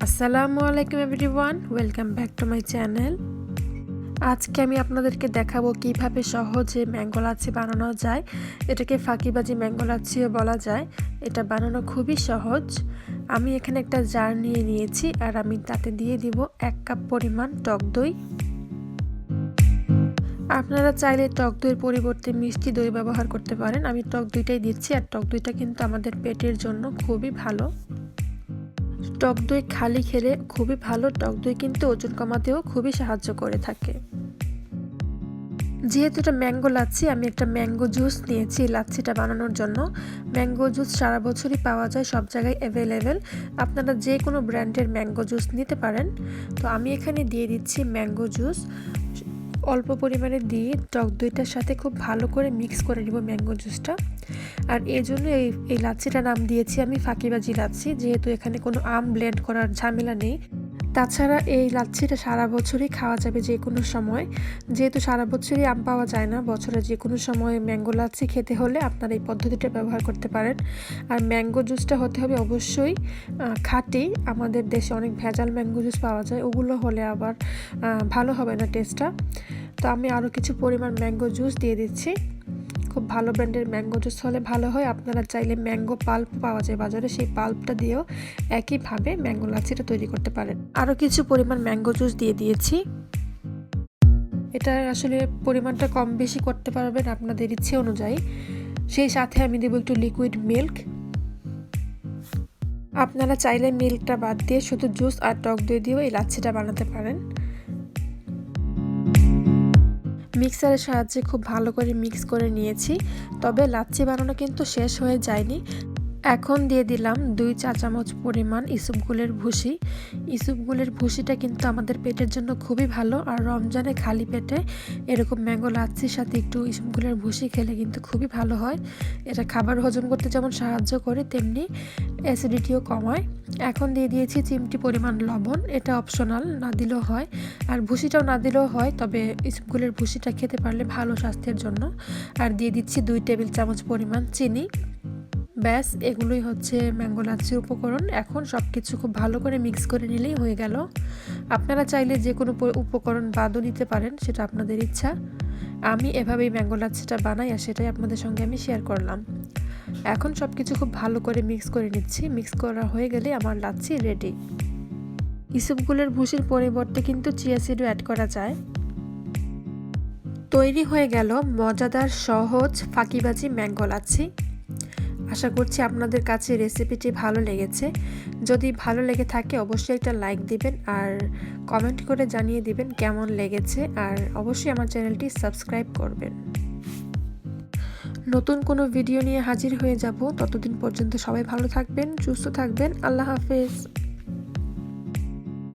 আসসালামু আলাইকুম everyone, welcome back to my channel. আজকে আমি আপনাদেরকে দেখাবো কিভাবে সহজে ম্যাঙ্গো লাচ্ছি বানানো যায়। এটাকে ফাঁকিবাজি ম্যাঙ্গো লাচ্ছিও বলা যায়। এটা বানানো খুবই সহজ। আমি এখানে একটা জার নিয়ে নিয়েছি আর আমি তাতে দিয়ে দিব 1 কাপ পরিমাণ টক দই। আপনারা চাইলে টক দইয়ের পরিবর্তে মিষ্টি দই ব্যবহার করতে পারেন। আমি টক দইটাই দিচ্ছি, আর টক দইটা কিন্তু আমাদের পেটের জন্য খুবই ভালো। টক দই খালি খেলে খুবই ভালো। টক দই কিন্তু ওজন কমাতেও খুবই সাহায্য করে থাকে। যেহেতু এটা ম্যাঙ্গো লাচ্ছি, আমি একটা ম্যাঙ্গো জুস নিয়েছি লাচ্ছিটা বানানোর জন্য। ম্যাঙ্গো জুস সারা বছরই পাওয়া যায়, সব জায়গায় অ্যাভেলেবেল। আপনারা যে কোনো ব্র্যান্ডের ম্যাঙ্গো জুস নিতে পারেন। তো আমি এখানে দিয়ে দিচ্ছি ম্যাঙ্গো জুস। অল্প পরিমাণে দিয়ে টক দইটার সাথে খুব ভালো করে মিক্স করে নিব ম্যাঙ্গো জুসটা। আর এই জন্য এই লাচ্ছিটার নাম দিয়েছি আমি ফাঁকিবাজি লাচ্ছি, যেহেতু এখানে কোনো আম ব্লেন্ড করার ঝামেলা নেই। তাছাড়া এই লাচ্ছিটা সারা বছরই খাওয়া যাবে যে কোনো সময়। যেহেতু সারা বছরই আম পাওয়া যায় না, বছরে যে কোনো সময় ম্যাঙ্গো লাচ্ছি খেতে হলে আপনারা এই পদ্ধতিটা ব্যবহার করতে পারেন। আর ম্যাঙ্গো জুসটা হতে হবে অবশ্যই খাঁটি। আমাদের দেশে অনেক ভেজাল ম্যাঙ্গো জুস পাওয়া যায়, ওগুলো হলে আবার ভালো হবে না টেস্টটা। তো আমি আরও কিছু পরিমাণ ম্যাঙ্গো জুস দিয়ে দিচ্ছি। খুব ভালো ব্র্যান্ডের ম্যাঙ্গো জুস হলে ভালো হয়। আপনারা চাইলে ম্যাঙ্গো পাল্প পাওয়া যায় বাজারে, সেই পাল্পটা দিয়েও একইভাবে ম্যাঙ্গো লাচ্ছিটা তৈরি করতে পারেন। আরও কিছু পরিমাণ ম্যাঙ্গো জুস দিয়ে দিয়েছি। এটা আসলে পরিমাণটা কম বেশি করতে পারবেন আপনাদের ইচ্ছে অনুযায়ী। সেই সাথে আমি দেবো একটু লিকুইড মিল্ক। আপনারা চাইলে মিল্কটা বাদ দিয়ে শুধু জুস আর টক দই দিয়েও এই লাচ্ছিটা বানাতে পারেন। মিক্সারের সাহায্যে খুব ভালো করে মিক্স করে নিয়েছি। তবে লাচ্ছি বানানো কিন্তু শেষ হয়ে যায়নি। এখন দিয়ে দিলাম 2 চা চামচ পরিমাণ ইসবগুলের ভুসি। ইসবগুলের ভুসিটা কিন্তু আমাদের পেটের জন্য খুবই ভালো। আর রমজানে খালি পেটে এরকম ম্যাঙ্গো লাচ্ছির সাথে একটু ইসবগুলের ভুসি খেলে কিন্তু খুবই ভালো হয়। এটা খাবার হজম করতে যেমন সাহায্য করে, তেমনি অ্যাসিডিটিও কমায়। এখন দিয়ে দিয়েছি চিমটি পরিমাণ লবণ। এটা অপশনাল, না দিলেও হয়। আর ভুসিটাও না দিলেও হয়, তবে ইসবগুলের ভুসিটা খেতে পারলে ভালো স্বাস্থ্যের জন্য। আর দিয়ে দিচ্ছি 2 টেবিল চামচ পরিমাণ চিনি। ব্যাস, এগুলোই হচ্ছে ম্যাঙ্গো লাচ্ছির উপকরণ। এখন সব কিছু খুব ভালো করে মিক্স করে নিলেই হয়ে গেল। আপনারা চাইলে যে কোনো উপকরণ বাদও নিতে পারেন, সেটা আপনাদের ইচ্ছা। আমি এভাবেই ম্যাঙ্গো লাচ্ছিটা বানাই, আর সেটাই আপনাদের সঙ্গে আমি শেয়ার করলাম। এখন সব কিছু খুব ভালো করে মিক্স করে নিচ্ছি। মিক্স করা হয়ে গেলে আমার লাচ্ছি রেডি। ইসবগুলের ভুসির পরিবর্তে কিন্তু চিয়া সিডও অ্যাড করা যায়। তৈরি হয়ে গেল মজাদার সহজ ফাঁকিবাজি ম্যাঙ্গো লাচ্ছি। আশা করছি আপনাদের কাছে রেসিপিটি ভালো লেগেছে। যদি ভালো লেগে থাকে অবশ্যই একটা লাইক দিবেন, আর কমেন্ট করে জানিয়ে দিবেন কেমন লেগেছে। আর অবশ্যই আমার চ্যানেলটি সাবস্ক্রাইব করবেন। নতুন কোনো ভিডিও নিয়ে হাজির হয়ে যাব। ততদিন পর্যন্ত সবাই ভালো থাকবেন, সুস্থ থাকবেন। আল্লাহ হাফেজ।